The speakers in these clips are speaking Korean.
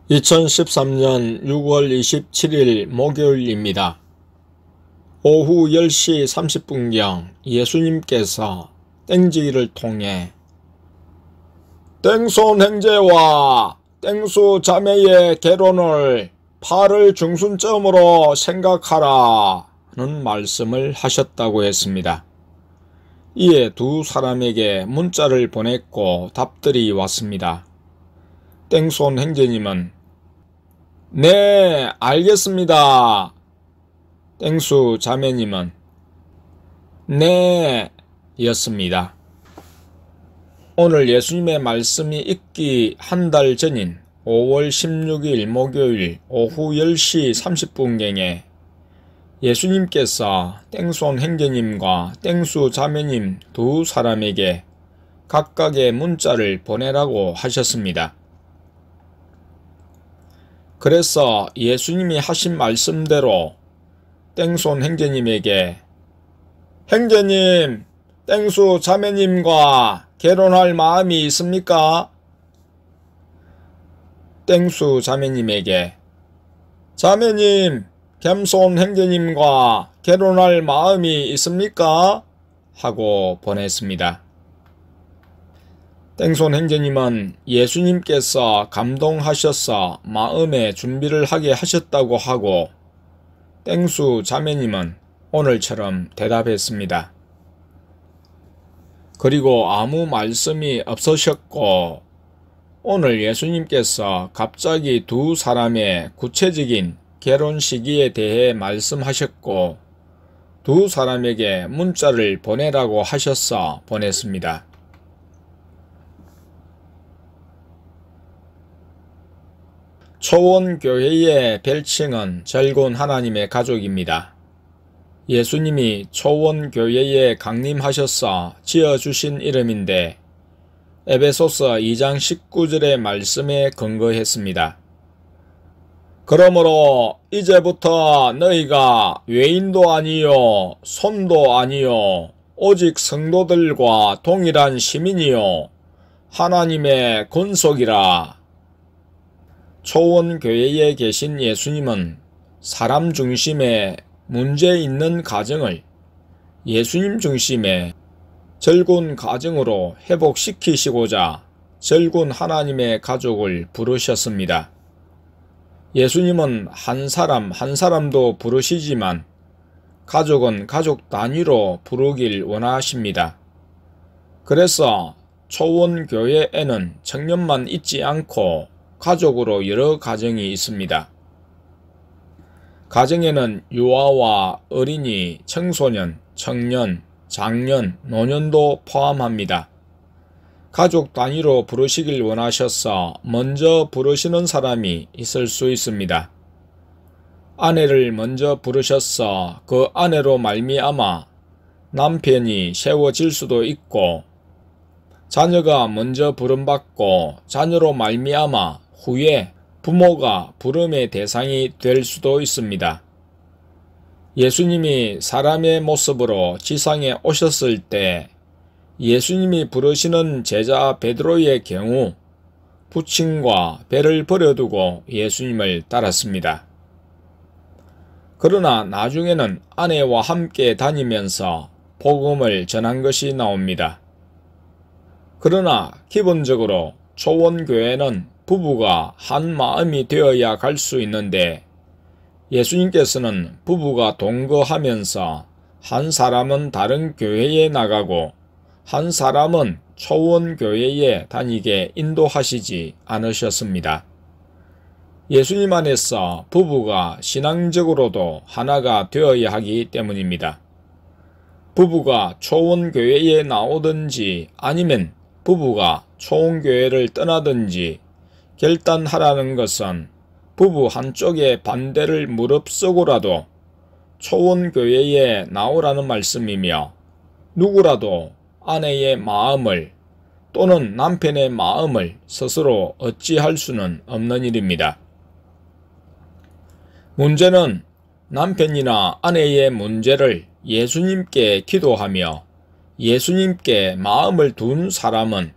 2013년 6월 27일 목요일입니다. 오후 10시 30분경 예수님께서 땡지기를 통해 땡손 형제와 땡수 자매의 결혼을 8월 중순쯤으로 생각하라 는 말씀을 하셨다고 했습니다. 이에 두 사람에게 문자를 보냈고 답들이 왔습니다. 땡손 형제님은 네, 알겠습니다. 땡수 자매님은 네, 였습니다. 오늘 예수님의 말씀이 있기 한 달 전인 5월 16일 목요일 오후 10시 30분경에 예수님께서 땡손 형제님과 땡수 자매님 두 사람에게 각각의 문자를 보내라고 하셨습니다. 그래서 예수님이 하신 말씀대로 땡손 형제님에게 형제님, 땡수 자매님과 결혼할 마음이 있습니까? 땡수 자매님에게 자매님, 겸손 형제님과 결혼할 마음이 있습니까? 하고 보냈습니다. 땡손 형제님은 예수님께서 감동하셔서 마음의 준비를 하게 하셨다고 하고 땡수 자매님은 오늘처럼 대답했습니다. 그리고 아무 말씀이 없으셨고 오늘 예수님께서 갑자기 두 사람의 구체적인 결혼 시기에 대해 말씀하셨고 두 사람에게 문자를 보내라고 하셔서 보냈습니다. 초원교회의 별칭은 절군 하나님의 가족입니다. 예수님이 초원교회에 강림하셔서 지어주신 이름인데 에베소서 2장 19절의 말씀에 근거했습니다. 그러므로 이제부터 너희가 외인도 아니요 손도 아니요 오직 성도들과 동일한 시민이요 하나님의 권속이라. 초원교회에 계신 예수님은 사람 중심의 문제 있는 가정을 예수님 중심의 절군 가정으로 회복시키시고자 절군 하나님의 가족을 부르셨습니다. 예수님은 한 사람 한 사람도 부르시지만 가족은 가족 단위로 부르길 원하십니다. 그래서 초원교회에는 청년만 있지 않고 가족으로 여러 가정이 있습니다. 가정에는 유아와 어린이, 청소년, 청년, 장년, 노년도 포함합니다. 가족 단위로 부르시길 원하셔서 먼저 부르시는 사람이 있을 수 있습니다. 아내를 먼저 부르셔서 그 아내로 말미암아 남편이 세워질 수도 있고 자녀가 먼저 부름받고 자녀로 말미암아 후에 부모가 부름의 대상이 될 수도 있습니다. 예수님이 사람의 모습으로 지상에 오셨을 때 예수님이 부르시는 제자 베드로의 경우 부친과 배를 버려두고 예수님을 따랐습니다. 그러나 나중에는 아내와 함께 다니면서 복음을 전한 것이 나옵니다. 그러나 기본적으로 초원교회는 부부가 한 마음이 되어야 갈 수 있는데 예수님께서는 부부가 동거하면서 한 사람은 다른 교회에 나가고 한 사람은 초원교회에 다니게 인도하시지 않으셨습니다. 예수님 안에서 부부가 신앙적으로도 하나가 되어야 하기 때문입니다. 부부가 초원교회에 나오든지 아니면 부부가 초원교회를 떠나든지 결단하라는 것은 부부 한쪽의 반대를 무릅쓰고라도 초원교회에 나오라는 말씀이며 누구라도 아내의 마음을 또는 남편의 마음을 스스로 어찌할 수는 없는 일입니다. 문제는 남편이나 아내의 문제를 예수님께 기도하며 예수님께 마음을 둔 사람은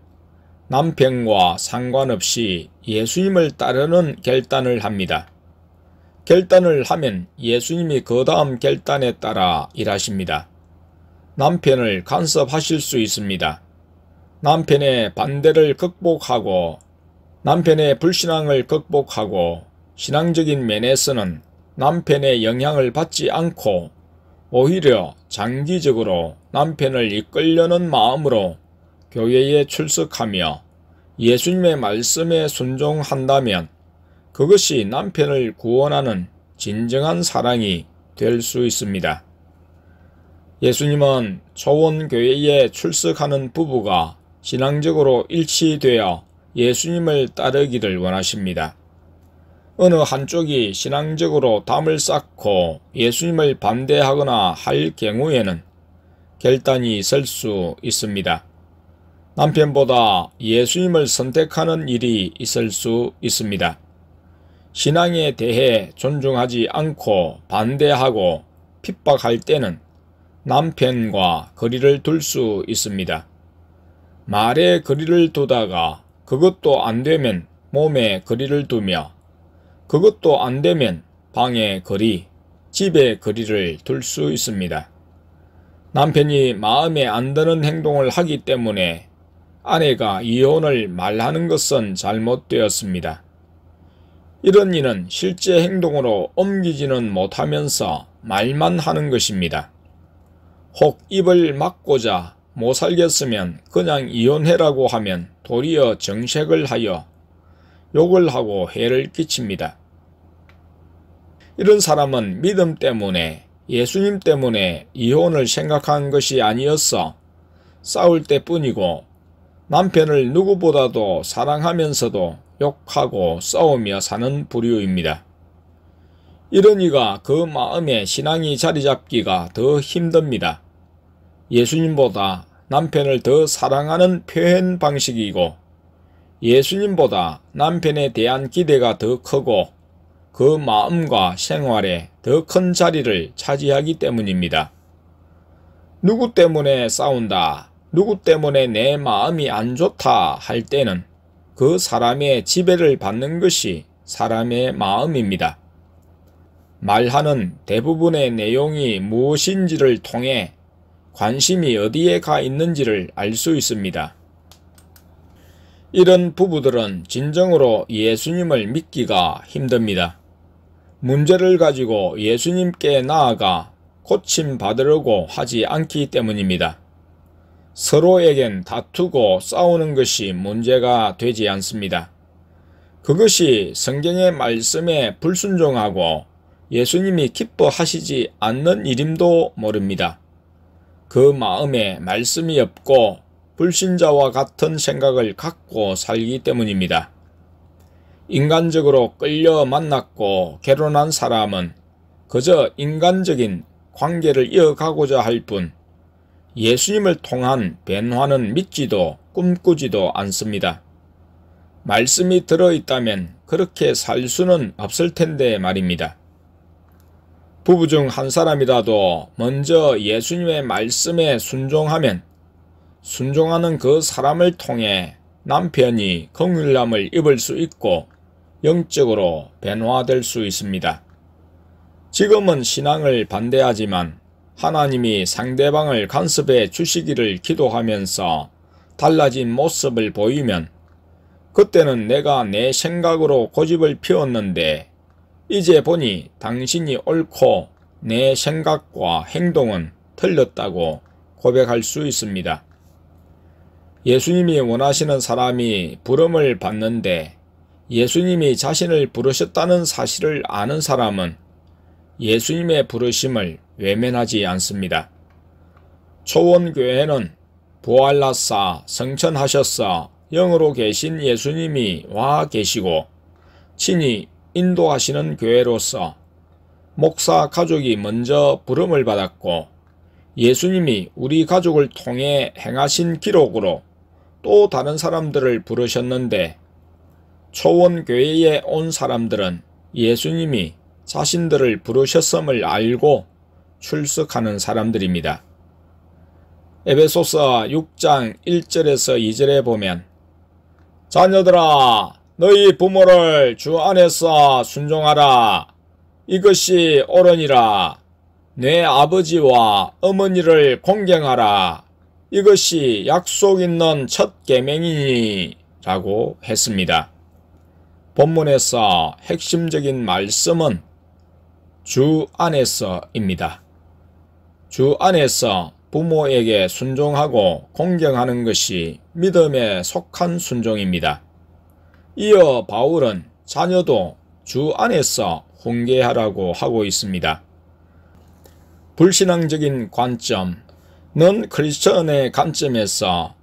남편과 상관없이 예수님을 따르는 결단을 합니다. 결단을 하면 예수님이 그 다음 결단에 따라 일하십니다. 남편을 간섭하실 수 있습니다. 남편의 반대를 극복하고 남편의 불신앙을 극복하고 신앙적인 면에서는 남편의 영향을 받지 않고 오히려 장기적으로 남편을 이끌려는 마음으로 교회에 출석하며 예수님의 말씀에 순종한다면 그것이 남편을 구원하는 진정한 사랑이 될 수 있습니다. 예수님은 초원교회에 출석하는 부부가 신앙적으로 일치되어 예수님을 따르기를 원하십니다. 어느 한쪽이 신앙적으로 담을 쌓고 예수님을 반대하거나 할 경우에는 결단이 있을 수 있습니다. 남편보다 예수님을 선택하는 일이 있을 수 있습니다. 신앙에 대해 존중하지 않고 반대하고 핍박할 때는 남편과 거리를 둘 수 있습니다. 말에 거리를 두다가 그것도 안 되면 몸에 거리를 두며 그것도 안 되면 방에 거리, 집에 거리를 둘 수 있습니다. 남편이 마음에 안 드는 행동을 하기 때문에 아내가 이혼을 말하는 것은 잘못되었습니다. 이런 일은 실제 행동으로 옮기지는 못하면서 말만 하는 것입니다. 혹 입을 막고자 못 살겠으면 그냥 이혼해라고 하면 도리어 정색을 하여 욕을 하고 해를 끼칩니다. 이런 사람은 믿음 때문에 예수님 때문에 이혼을 생각한 것이 아니었어 싸울 때뿐이고 남편을 누구보다도 사랑하면서도 욕하고 싸우며 사는 부류입니다. 이런 이가 그 마음에 신앙이 자리 잡기가 더 힘듭니다. 예수님보다 남편을 더 사랑하는 표현 방식이고 예수님보다 남편에 대한 기대가 더 크고 그 마음과 생활에 더 큰 자리를 차지하기 때문입니다. 누구 때문에 싸운다, 누구 때문에 내 마음이 안 좋다 할 때는 그 사람의 지배를 받는 것이 사람의 마음입니다. 말하는 대부분의 내용이 무엇인지를 통해 관심이 어디에 가 있는지를 알 수 있습니다. 이런 부부들은 진정으로 예수님을 믿기가 힘듭니다. 문제를 가지고 예수님께 나아가 고침받으려고 하지 않기 때문입니다. 서로에겐 다투고 싸우는 것이 문제가 되지 않습니다. 그것이 성경의 말씀에 불순종하고 예수님이 기뻐하시지 않는 일임도 모릅니다. 그 마음에 말씀이 없고 불신자와 같은 생각을 갖고 살기 때문입니다. 인간적으로 끌려 만났고 결혼한 사람은 그저 인간적인 관계를 이어가고자 할 뿐 예수님을 통한 변화는 믿지도 꿈꾸지도 않습니다. 말씀이 들어있다면 그렇게 살 수는 없을 텐데 말입니다. 부부 중 한 사람이라도 먼저 예수님의 말씀에 순종하면 순종하는 그 사람을 통해 남편이 긍휼함을 입을 수 있고 영적으로 변화될 수 있습니다. 지금은 신앙을 반대하지만 하나님이 상대방을 간섭해 주시기를 기도하면서 달라진 모습을 보이면 그때는 내가 내 생각으로 고집을 피웠는데 이제 보니 당신이 옳고 내 생각과 행동은 틀렸다고 고백할 수 있습니다. 예수님이 원하시는 사람이 부름을 받는데 예수님이 자신을 부르셨다는 사실을 아는 사람은 예수님의 부르심을 외면하지 않습니다. 초원교회는 부활하사 성천하셨사 영으로 계신 예수님이 와 계시고 친히 인도하시는 교회로서 목사 가족이 먼저 부름을 받았고 예수님이 우리 가족을 통해 행하신 기록으로 또 다른 사람들을 부르셨는데 초원교회에 온 사람들은 예수님이 자신들을 부르셨음을 알고 출석하는 사람들입니다. 에베소서 6장 1절에서 2절에 보면 자녀들아, 너희 부모를 주 안에서 순종하라. 이것이 옳으니라. 내 아버지와 어머니를 공경하라. 이것이 약속 있는 첫 계명이니 라고 했습니다. 본문에서 핵심적인 말씀은 주 안에서입니다. 주 안에서 부모에게 순종하고 공경하는 것이 믿음에 속한 순종입니다. 이어 바울은 자녀도 주 안에서 훈계하라고 하고 있습니다. 불신앙적인 관점, 넌 크리스천의 관점에서,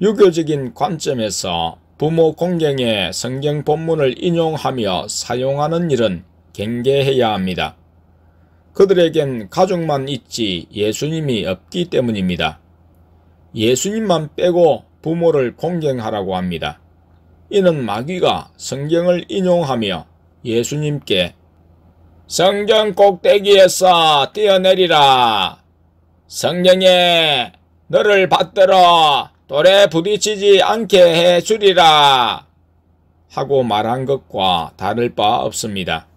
유교적인 관점에서 부모 공경에 성경 본문을 인용하며 사용하는 일은 경계해야 합니다. 그들에겐 가족만 있지 예수님이 없기 때문입니다. 예수님만 빼고 부모를 공경하라고 합니다. 이는 마귀가 성경을 인용하며 예수님께 성경 꼭대기에서 뛰어내리라. 성경에 너를 받들어 돌에 부딪히지 않게 해주리라 하고 말한 것과 다를 바 없습니다.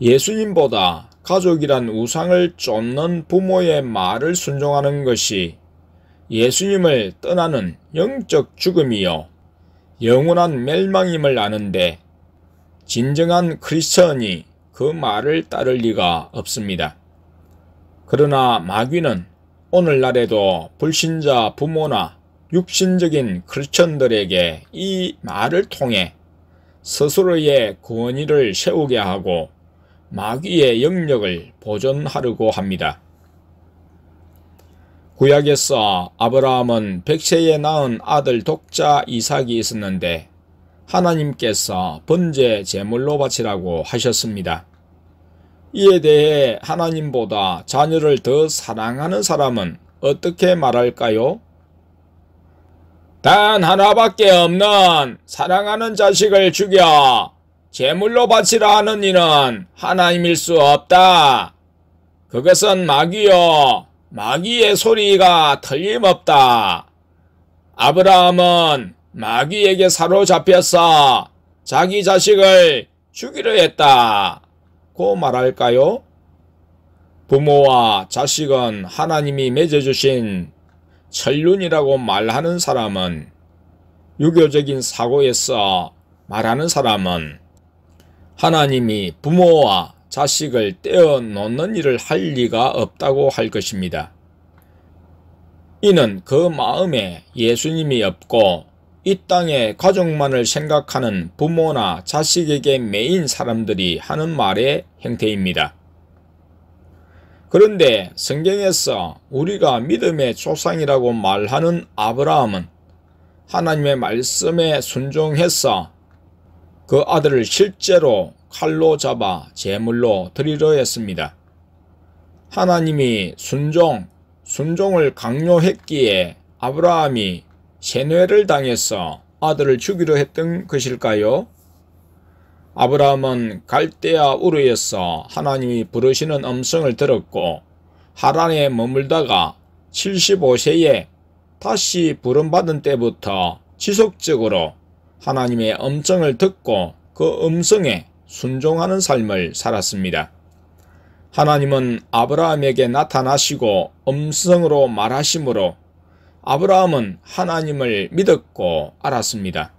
예수님보다 가족이란 우상을 쫓는 부모의 말을 순종하는 것이 예수님을 떠나는 영적 죽음이요 영원한 멸망임을 아는데 진정한 크리스천이 그 말을 따를 리가 없습니다. 그러나 마귀는 오늘날에도 불신자 부모나 육신적인 크리스천들에게 이 말을 통해 스스로의 권위를 세우게 하고 마귀의 영역을 보존하려고 합니다. 구약에서 아브라함은 100세에 낳은 아들 독자 이삭이 있었는데 하나님께서 번제 제물로 바치라고 하셨습니다. 이에 대해 하나님보다 자녀를 더 사랑하는 사람은 어떻게 말할까요? 단 하나밖에 없는 사랑하는 자식을 죽여 제물로 바치라 하는 이는 하나님일 수 없다. 그것은 마귀요 마귀의 소리가 틀림없다. 아브라함은 마귀에게 사로잡혀서 자기 자식을 죽이려 했다 고 말할까요? 부모와 자식은 하나님이 맺어주신 천륜이라고 말하는 사람은, 유교적인 사고에서 말하는 사람은 하나님이 부모와 자식을 떼어놓는 일을 할 리가 없다고 할 것입니다. 이는 그 마음에 예수님이 없고 이 땅의 가족만을 생각하는 부모나 자식에게 매인 사람들이 하는 말의 형태입니다. 그런데 성경에서 우리가 믿음의 조상이라고 말하는 아브라함은 하나님의 말씀에 순종해서 그 아들을 실제로 칼로 잡아 제물로 드리려 했습니다. 하나님이 순종을 강요했기에 아브라함이 세뇌를 당해서 아들을 죽이려 했던 것일까요? 아브라함은 갈대아 우르에서 하나님이 부르시는 음성을 들었고 하란에 머물다가 75세에 다시 부름받은 때부터 지속적으로 하나님의 음성을 듣고 그 음성에 순종하는 삶을 살았습니다. 하나님은 아브라함에게 나타나시고 음성으로 말하시므로 아브라함은 하나님을 믿었고 알았습니다.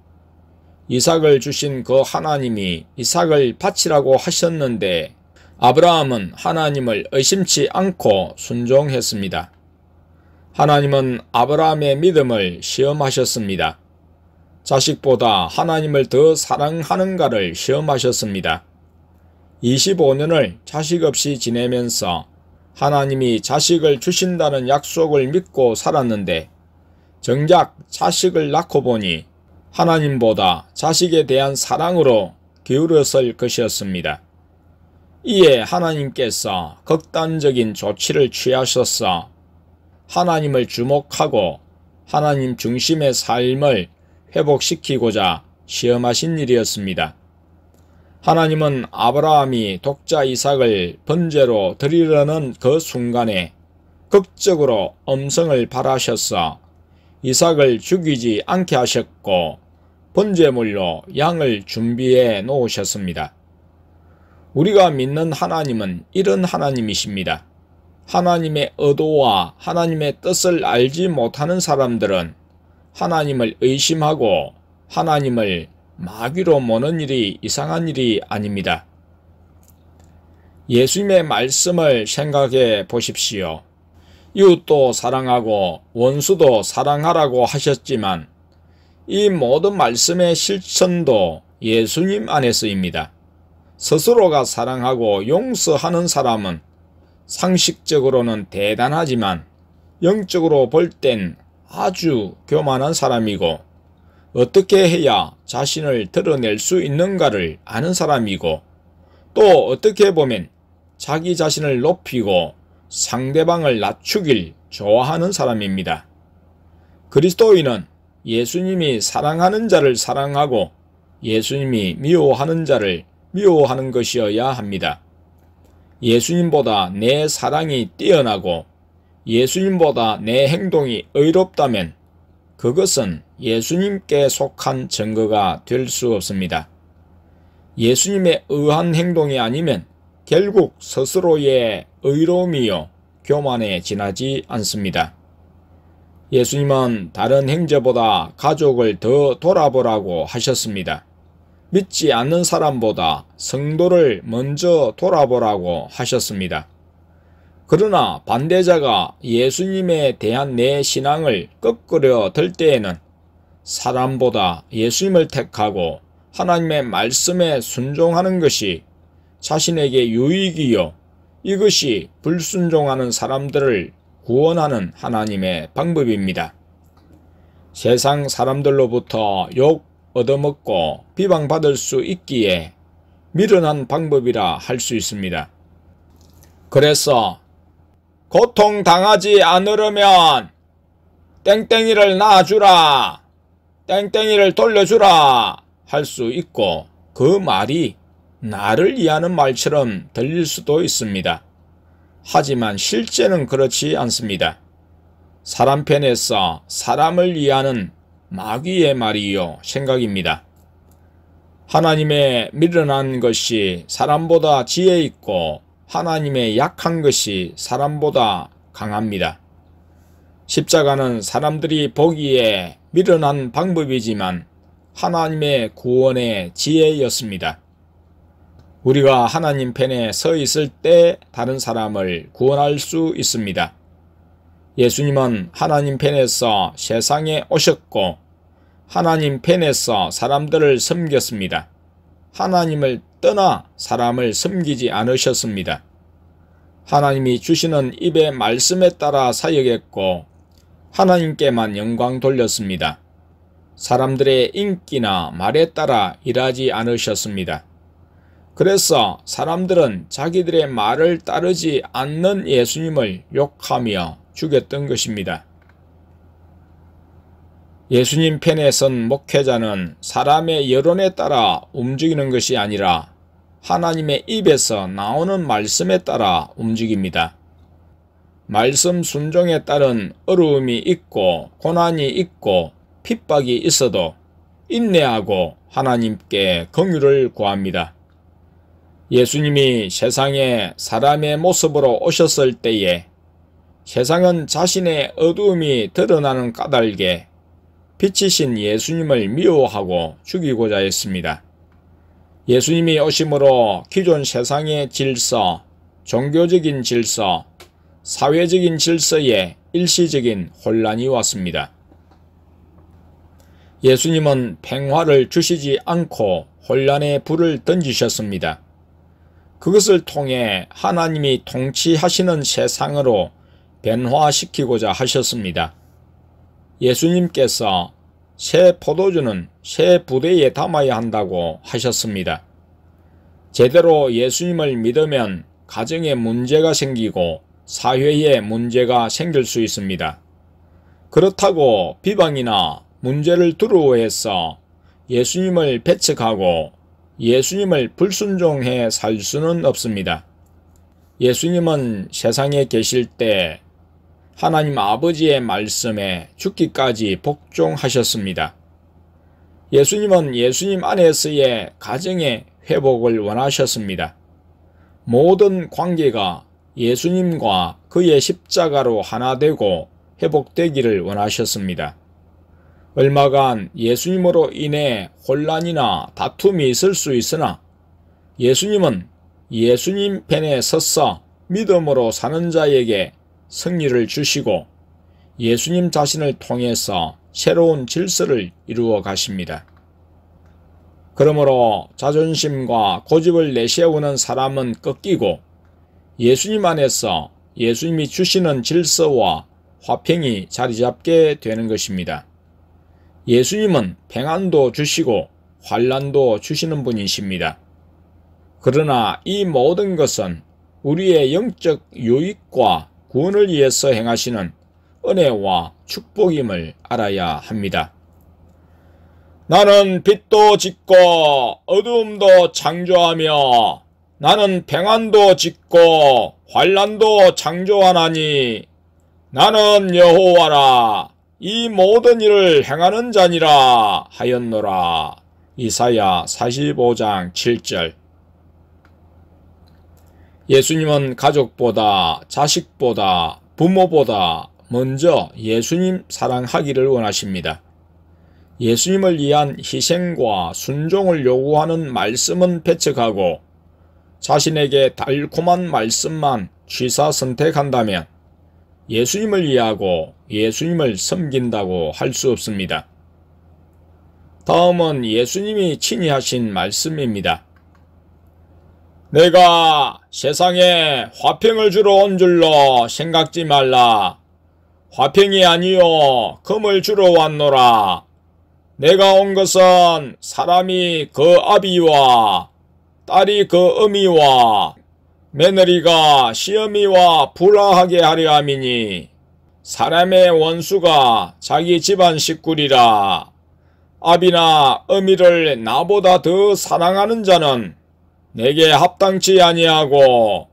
이삭을 주신 그 하나님이 이삭을 바치라고 하셨는데 아브라함은 하나님을 의심치 않고 순종했습니다. 하나님은 아브라함의 믿음을 시험하셨습니다. 자식보다 하나님을 더 사랑하는가를 시험하셨습니다. 25년을 자식 없이 지내면서 하나님이 자식을 주신다는 약속을 믿고 살았는데 정작 자식을 낳고 보니 하나님보다 자식에 대한 사랑으로 기울었을 것이었습니다. 이에 하나님께서 극단적인 조치를 취하셔서 하나님을 주목하고 하나님 중심의 삶을 회복시키고자 시험하신 일이었습니다. 하나님은 아브라함이 독자 이삭을 번제로 드리려는 그 순간에 극적으로 음성을 발하셔서 이삭을 죽이지 않게 하셨고 번제물로 양을 준비해 놓으셨습니다. 우리가 믿는 하나님은 이런 하나님이십니다. 하나님의 의도와 하나님의 뜻을 알지 못하는 사람들은 하나님을 의심하고 하나님을 마귀로 모는 일이 이상한 일이 아닙니다. 예수님의 말씀을 생각해 보십시오. 이웃도 사랑하고 원수도 사랑하라고 하셨지만 이 모든 말씀의 실천도 예수님 안에서입니다. 스스로가 사랑하고 용서하는 사람은 상식적으로는 대단하지만 영적으로 볼 땐 아주 교만한 사람이고 어떻게 해야 자신을 드러낼 수 있는가를 아는 사람이고 또 어떻게 보면 자기 자신을 높이고 상대방을 낮추길 좋아하는 사람입니다. 그리스도인은 예수님이 사랑하는 자를 사랑하고 예수님이 미워하는 자를 미워하는 것이어야 합니다. 예수님보다 내 사랑이 뛰어나고 예수님보다 내 행동이 의롭다면 그것은 예수님께 속한 증거가 될 수 없습니다. 예수님의 의한 행동이 아니면 결국 스스로의 의로움이요 교만에 지나지 않습니다. 예수님은 다른 형제보다 가족을 더 돌아보라고 하셨습니다. 믿지 않는 사람보다 성도를 먼저 돌아보라고 하셨습니다. 그러나 반대자가 예수님에 대한 내 신앙을 꺾으려 들 때에는 사람보다 예수님을 택하고 하나님의 말씀에 순종하는 것이 자신에게 유익이요 이것이 불순종하는 사람들을 구원하는 하나님의 방법입니다. 세상 사람들로부터 욕 얻어먹고 비방받을 수 있기에 미련한 방법이라 할 수 있습니다. 그래서 고통당하지 않으려면 땡땡이를 놔주라, 땡땡이를 돌려주라 할 수 있고 그 말이 나를 위하는 말처럼 들릴 수도 있습니다. 하지만 실제는 그렇지 않습니다. 사람 편에서 사람을 위하는 마귀의 말이요 생각입니다. 하나님의 미련한 것이 사람보다 지혜 있고 하나님의 약한 것이 사람보다 강합니다. 십자가는 사람들이 보기에 미련한 방법이지만 하나님의 구원의 지혜였습니다. 우리가 하나님 편에 서 있을 때 다른 사람을 구원할 수 있습니다. 예수님은 하나님 편에서 세상에 오셨고 하나님 편에서 사람들을 섬겼습니다. 하나님을 떠나 사람을 섬기지 않으셨습니다. 하나님이 주시는 입의 말씀에 따라 사역했고 하나님께만 영광 돌렸습니다. 사람들의 인기나 말에 따라 일하지 않으셨습니다. 그래서 사람들은 자기들의 말을 따르지 않는 예수님을 욕하며 죽였던 것입니다. 예수님 편에 선 목회자는 사람의 여론에 따라 움직이는 것이 아니라 하나님의 입에서 나오는 말씀에 따라 움직입니다. 말씀 순종에 따른 어려움이 있고 고난이 있고 핍박이 있어도 인내하고 하나님께 긍휼을 구합니다. 예수님이 세상에 사람의 모습으로 오셨을 때에 세상은 자신의 어두움이 드러나는 까닭에 빛이신 예수님을 미워하고 죽이고자 했습니다. 예수님이 오심으로 기존 세상의 질서, 종교적인 질서, 사회적인 질서에 일시적인 혼란이 왔습니다. 예수님은 평화를 주시지 않고 혼란의 불을 던지셨습니다. 그것을 통해 하나님이 통치하시는 세상으로 변화시키고자 하셨습니다. 예수님께서 새 포도주는 새 부대에 담아야 한다고 하셨습니다. 제대로 예수님을 믿으면 가정에 문제가 생기고 사회에 문제가 생길 수 있습니다. 그렇다고 비방이나 문제를 두려워해서 예수님을 배척하고 예수님을 불순종해 살 수는 없습니다. 예수님은 세상에 계실 때 하나님 아버지의 말씀에 죽기까지 복종하셨습니다. 예수님은 예수님 안에서의 가정의 회복을 원하셨습니다. 모든 관계가 예수님과 그의 십자가로 하나 되고 회복되기를 원하셨습니다. 얼마간 예수님으로 인해 혼란이나 다툼이 있을 수 있으나 예수님은 예수님 편에 서서 믿음으로 사는 자에게 승리를 주시고 예수님 자신을 통해서 새로운 질서를 이루어 가십니다. 그러므로 자존심과 고집을 내세우는 사람은 꺾이고 예수님 안에서 예수님이 주시는 질서와 화평이 자리잡게 되는 것입니다. 예수님은 평안도 주시고 환난도 주시는 분이십니다. 그러나 이 모든 것은 우리의 영적 유익과 구원을 위해서 행하시는 은혜와 축복임을 알아야 합니다. 나는 빛도 짓고 어두움도 창조하며 나는 평안도 짓고 환난도 창조하나니 나는 여호와라 이 모든 일을 행하는 자니라 하였노라. 이사야 45장 7절. 예수님은 가족보다 자식보다 부모보다 먼저 예수님 사랑하기를 원하십니다. 예수님을 위한 희생과 순종을 요구하는 말씀은 배척하고 자신에게 달콤한 말씀만 취사 선택한다면 예수님을 위하고 예수님을 섬긴다고 할 수 없습니다. 다음은 예수님이 친히 하신 말씀입니다. 내가 세상에 화평을 주러 온 줄로 생각지 말라. 화평이 아니요 금을 주러 왔노라. 내가 온 것은 사람이 그 아비와 딸이 그 어미와 며느리가 시어미와 불화하게 하려 함이니 사람의 원수가 자기 집안 식구리라. 아비나 어미를 나보다 더 사랑하는 자는 내게 합당치 아니하고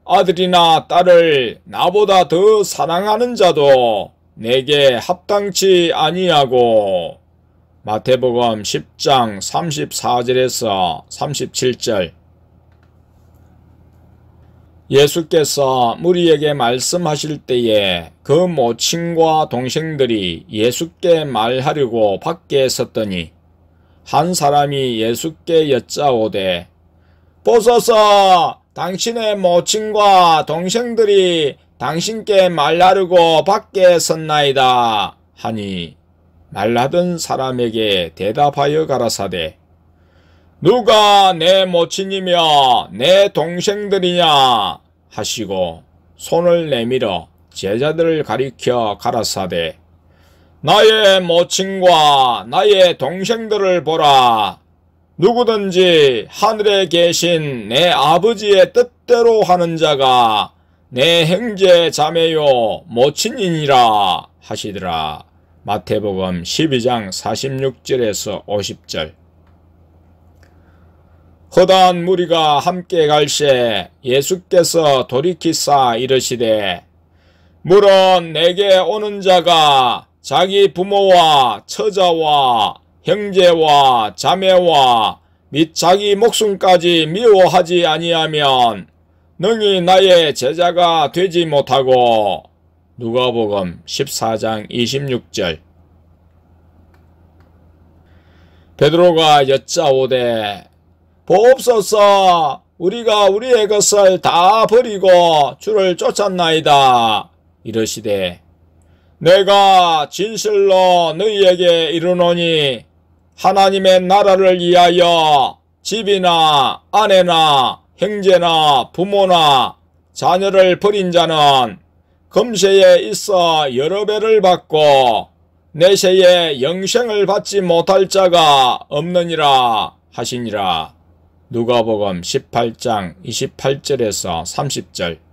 아들이나 딸을 나보다 더 사랑하는 자도 내게 합당치 아니하고. 마태복음 10장 34절에서 37절. 예수께서 무리에게 말씀하실 때에 그 모친과 동생들이 예수께 말하려고 밖에 섰더니 한 사람이 예수께 여짜오되 보소서 당신의 모친과 동생들이 당신께 말하려고 밖에 섰나이다 하니 말하던 사람에게 대답하여 가라사대 누가 내 모친이며 내 동생들이냐 하시고 손을 내밀어 제자들을 가리켜 가라사대 나의 모친과 나의 동생들을 보라. 누구든지 하늘에 계신 내 아버지의 뜻대로 하는 자가 내 형제 자매요 모친이니라 하시더라. 마태복음 12장 46절에서 50절. 허다한 무리가 함께 갈새 예수께서 돌이키사 이르시되 물은 내게 오는 자가 자기 부모와 처자와 형제와 자매와 및 자기 목숨까지 미워하지 아니하면 능히 나의 제자가 되지 못하고. 누가복음 14장 26절. 베드로가 여짜오되 보옵소서 우리가 우리의 것을 다 버리고 주를 쫓았나이다. 이르시되 내가 진실로 너희에게 이르노니 하나님의 나라를 위하여 집이나 아내나 형제나 부모나 자녀를 버린 자는 금세에 있어 여러 배를 받고 내세에 영생을 받지 못할 자가 없느니라 하시니라. 누가복음 18장 28절에서 30절.